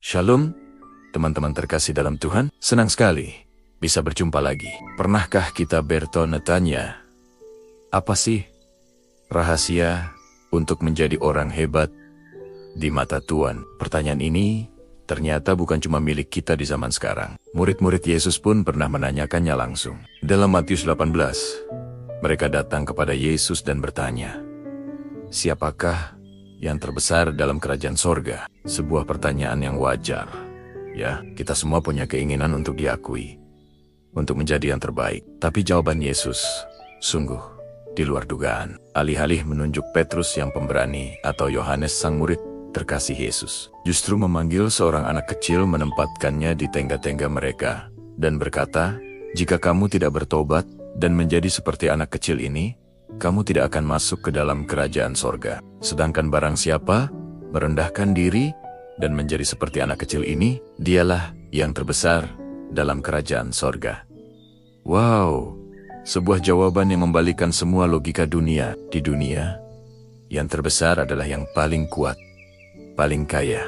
Shalom, teman-teman terkasih dalam Tuhan. Senang sekali bisa berjumpa lagi. Pernahkah kita bertanya, apa sih rahasia untuk menjadi orang hebat di mata Tuhan? Pertanyaan ini ternyata bukan cuma milik kita di zaman sekarang. Murid-murid Yesus pun pernah menanyakannya langsung. Dalam Matius 18, mereka datang kepada Yesus dan bertanya, siapakah yang terbesar dalam kerajaan sorga? Sebuah pertanyaan yang wajar. Ya, kita semua punya keinginan untuk diakui, untuk menjadi yang terbaik. Tapi jawaban Yesus sungguh di luar dugaan. Alih-alih menunjuk Petrus yang pemberani atau Yohanes sang murid terkasih Yesus, justru memanggil seorang anak kecil, menempatkannya di tengga-tengga mereka, dan berkata, jika kamu tidak bertobat dan menjadi seperti anak kecil ini, kamu tidak akan masuk ke dalam kerajaan sorga. Sedangkan barang siapa merendahkan diri dan menjadi seperti anak kecil ini, dialah yang terbesar dalam kerajaan sorga. Wow, sebuah jawaban yang membalikan semua logika dunia. Di dunia, yang terbesar adalah yang paling kuat, paling kaya,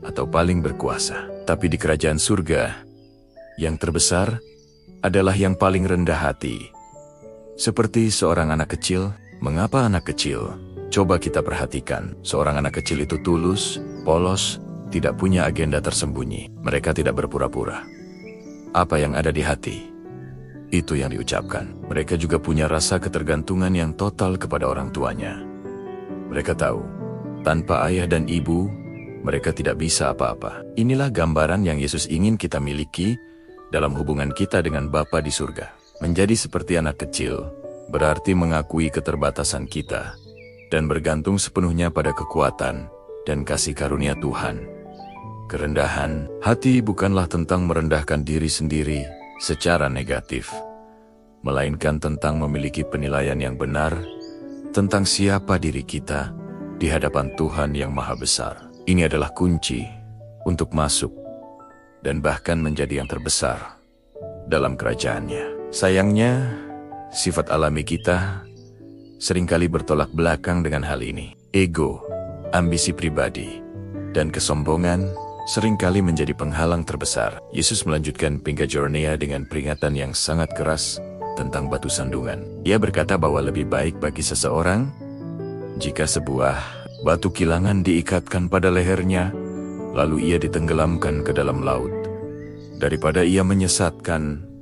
atau paling berkuasa. Tapi di kerajaan surga, yang terbesar adalah yang paling rendah hati. Seperti seorang anak kecil. Mengapa anak kecil? Coba kita perhatikan. Seorang anak kecil itu tulus, polos, tidak punya agenda tersembunyi. Mereka tidak berpura-pura. Apa yang ada di hati, itu yang diucapkan. Mereka juga punya rasa ketergantungan yang total kepada orang tuanya. Mereka tahu, tanpa ayah dan ibu, mereka tidak bisa apa-apa. Inilah gambaran yang Yesus ingin kita miliki dalam hubungan kita dengan Bapa di surga. Menjadi seperti anak kecil berarti mengakui keterbatasan kita dan bergantung sepenuhnya pada kekuatan dan kasih karunia Tuhan. Kerendahan hati bukanlah tentang merendahkan diri sendiri secara negatif, melainkan tentang memiliki penilaian yang benar tentang siapa diri kita di hadapan Tuhan yang Maha Besar. Ini adalah kunci untuk masuk dan bahkan menjadi yang terbesar dalam kerajaannya. Sayangnya, sifat alami kita seringkali bertolak belakang dengan hal ini. Ego, ambisi pribadi, dan kesombongan seringkali menjadi penghalang terbesar. Yesus melanjutkan pengajarannya dengan peringatan yang sangat keras tentang batu sandungan. Ia berkata bahwa lebih baik bagi seseorang jika sebuah batu kilangan diikatkan pada lehernya, lalu ia ditenggelamkan ke dalam laut, daripada ia menyesatkan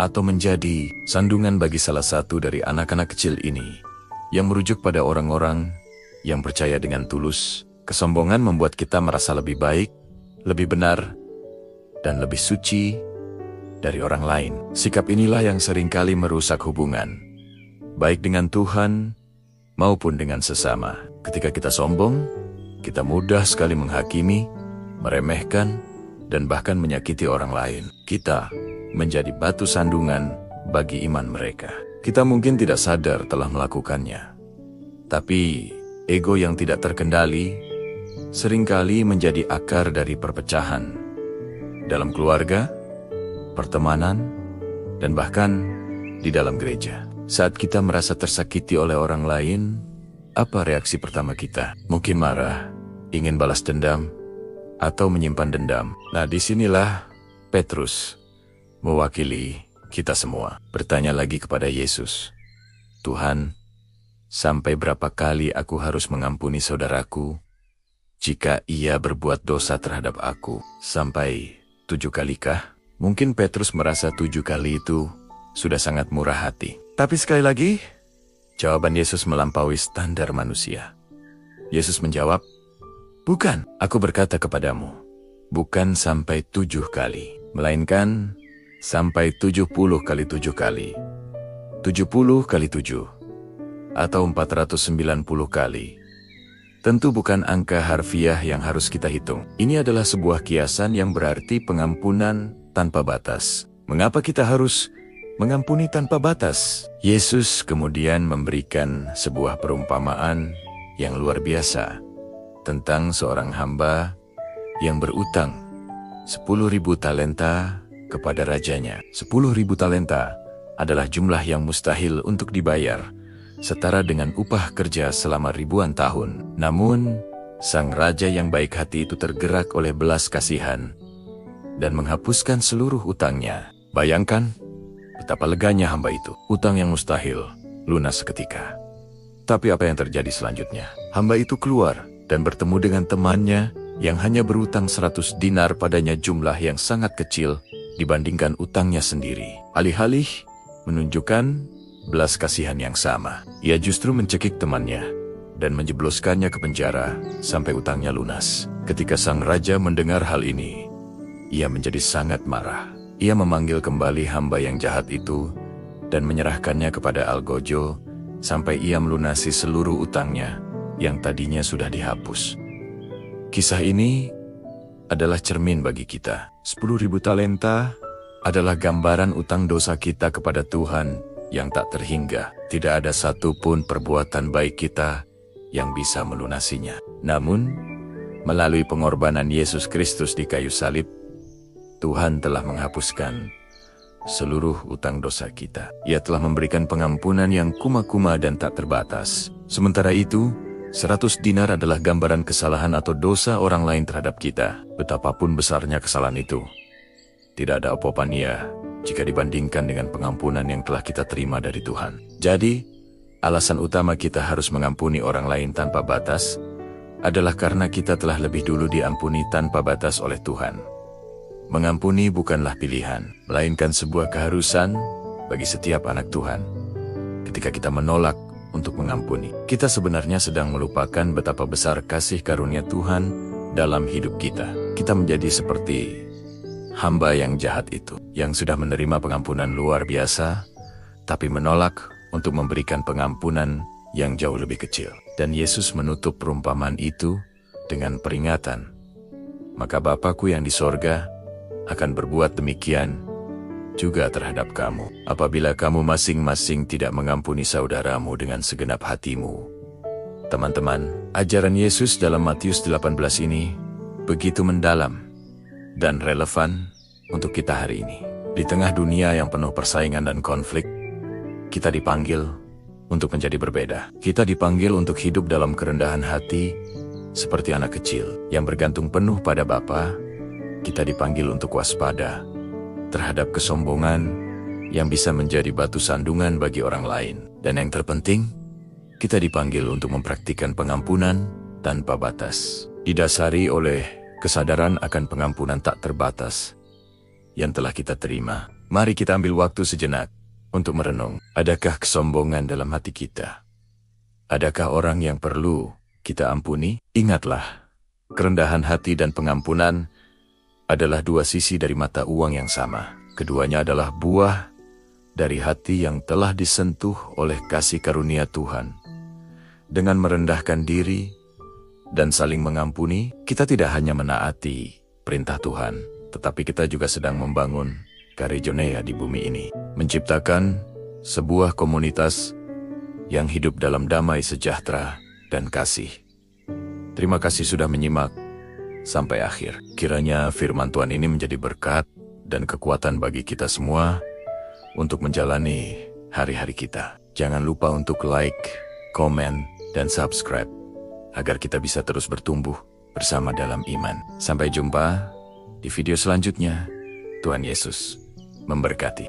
atau menjadi sandungan bagi salah satu dari anak-anak kecil ini, yang merujuk pada orang-orang yang percaya dengan tulus. Kesombongan membuat kita merasa lebih baik, lebih benar, dan lebih suci dari orang lain. Sikap inilah yang seringkali merusak hubungan, baik dengan Tuhan maupun dengan sesama. Ketika kita sombong, kita mudah sekali menghakimi, meremehkan, dan bahkan menyakiti orang lain. Kita menjadi batu sandungan bagi iman mereka. Kita mungkin tidak sadar telah melakukannya. Tapi ego yang tidak terkendali seringkali menjadi akar dari perpecahan dalam keluarga, pertemanan, dan bahkan di dalam gereja. Saat kita merasa tersakiti oleh orang lain, apa reaksi pertama kita? Mungkin marah, ingin balas dendam, atau menyimpan dendam. Nah, disinilah Petrus mewakili kita semua bertanya lagi kepada Yesus, Tuhan, sampai berapa kali aku harus mengampuni saudaraku jika ia berbuat dosa terhadap aku? Sampai 7 kalikah? Mungkin Petrus merasa 7 kali itu sudah sangat murah hati. Tapi sekali lagi, jawaban Yesus melampaui standar manusia. Yesus menjawab, bukan, aku berkata kepadamu, bukan sampai 7 kali, melainkan sampai 70 kali 7 kali, 70 kali 7, atau 490 kali. Tentu bukan angka harfiah yang harus kita hitung. Ini adalah sebuah kiasan yang berarti pengampunan tanpa batas. Mengapa kita harus mengampuni tanpa batas? Yesus kemudian memberikan sebuah perumpamaan yang luar biasa tentang seorang hamba yang berutang 10.000 talenta kepada rajanya. 10.000 talenta adalah jumlah yang mustahil untuk dibayar, setara dengan upah kerja selama ribuan tahun. Namun, Sang raja yang baik hati itu tergerak oleh belas kasihan dan menghapuskan seluruh utangnya. Bayangkan betapa leganya hamba itu. Utang yang mustahil lunas seketika. Tapi apa yang terjadi selanjutnya? Hamba itu keluar dan bertemu dengan temannya yang hanya berutang 100 dinar padanya, jumlah yang sangat kecil dibandingkan utangnya sendiri. Alih-alih menunjukkan belas kasihan yang sama, ia justru mencekik temannya dan menjebloskannya ke penjara sampai utangnya lunas. Ketika sang raja mendengar hal ini, ia menjadi sangat marah. Ia memanggil kembali hamba yang jahat itu dan menyerahkannya kepada algojo sampai ia melunasi seluruh utangnya yang tadinya sudah dihapus. Kisah ini adalah cermin bagi kita. 10.000 talenta adalah gambaran utang dosa kita kepada Tuhan yang tak terhingga. Tidak ada satupun perbuatan baik kita yang bisa melunasinya. Namun, melalui pengorbanan Yesus Kristus di kayu salib, Tuhan telah menghapuskan seluruh utang dosa kita. Ia telah memberikan pengampunan yang kuma-kuma dan tak terbatas. Sementara itu, 100 dinar adalah gambaran kesalahan atau dosa orang lain terhadap kita. Betapapun besarnya kesalahan itu, tidak ada apa-apanya jika dibandingkan dengan pengampunan yang telah kita terima dari Tuhan. Jadi, alasan utama kita harus mengampuni orang lain tanpa batas adalah karena kita telah lebih dulu diampuni tanpa batas oleh Tuhan. Mengampuni bukanlah pilihan, melainkan sebuah keharusan bagi setiap anak Tuhan. Ketika kita menolak untuk mengampuni, kita sebenarnya sedang melupakan betapa besar kasih karunia Tuhan dalam hidup kita. Kita menjadi seperti hamba yang jahat itu, yang sudah menerima pengampunan luar biasa, tapi menolak untuk memberikan pengampunan yang jauh lebih kecil. Dan Yesus menutup perumpamaan itu dengan peringatan, "Maka Bapa-Ku yang di sorga akan berbuat demikian juga terhadap kamu, apabila kamu masing-masing tidak mengampuni saudaramu dengan segenap hatimu." Teman-teman, ajaran Yesus dalam Matius 18 ini begitu mendalam dan relevan untuk kita hari ini. Di tengah dunia yang penuh persaingan dan konflik, kita dipanggil untuk menjadi berbeda. Kita dipanggil untuk hidup dalam kerendahan hati seperti anak kecil yang bergantung penuh pada Bapa. Kita dipanggil untuk waspada terhadap kesombongan yang bisa menjadi batu sandungan bagi orang lain. Dan yang terpenting, kita dipanggil untuk mempraktikkan pengampunan tanpa batas, didasari oleh kesadaran akan pengampunan tak terbatas yang telah kita terima. Mari kita ambil waktu sejenak untuk merenung. Adakah kesombongan dalam hati kita? Adakah orang yang perlu kita ampuni? Ingatlah, kerendahan hati dan pengampunan adalah dua sisi dari mata uang yang sama. Keduanya adalah buah dari hati yang telah disentuh oleh kasih karunia Tuhan. Dengan merendahkan diri dan saling mengampuni, kita tidak hanya menaati perintah Tuhan, tetapi kita juga sedang membangun Karejoneia di bumi ini. Menciptakan sebuah komunitas yang hidup dalam damai sejahtera dan kasih. Terima kasih sudah menyimak sampai akhir. Kiranya firman Tuhan ini menjadi berkat dan kekuatan bagi kita semua untuk menjalani hari-hari kita. Jangan lupa untuk like, komen, dan subscribe agar kita bisa terus bertumbuh bersama dalam iman. Sampai jumpa di video selanjutnya. Tuhan Yesus memberkati.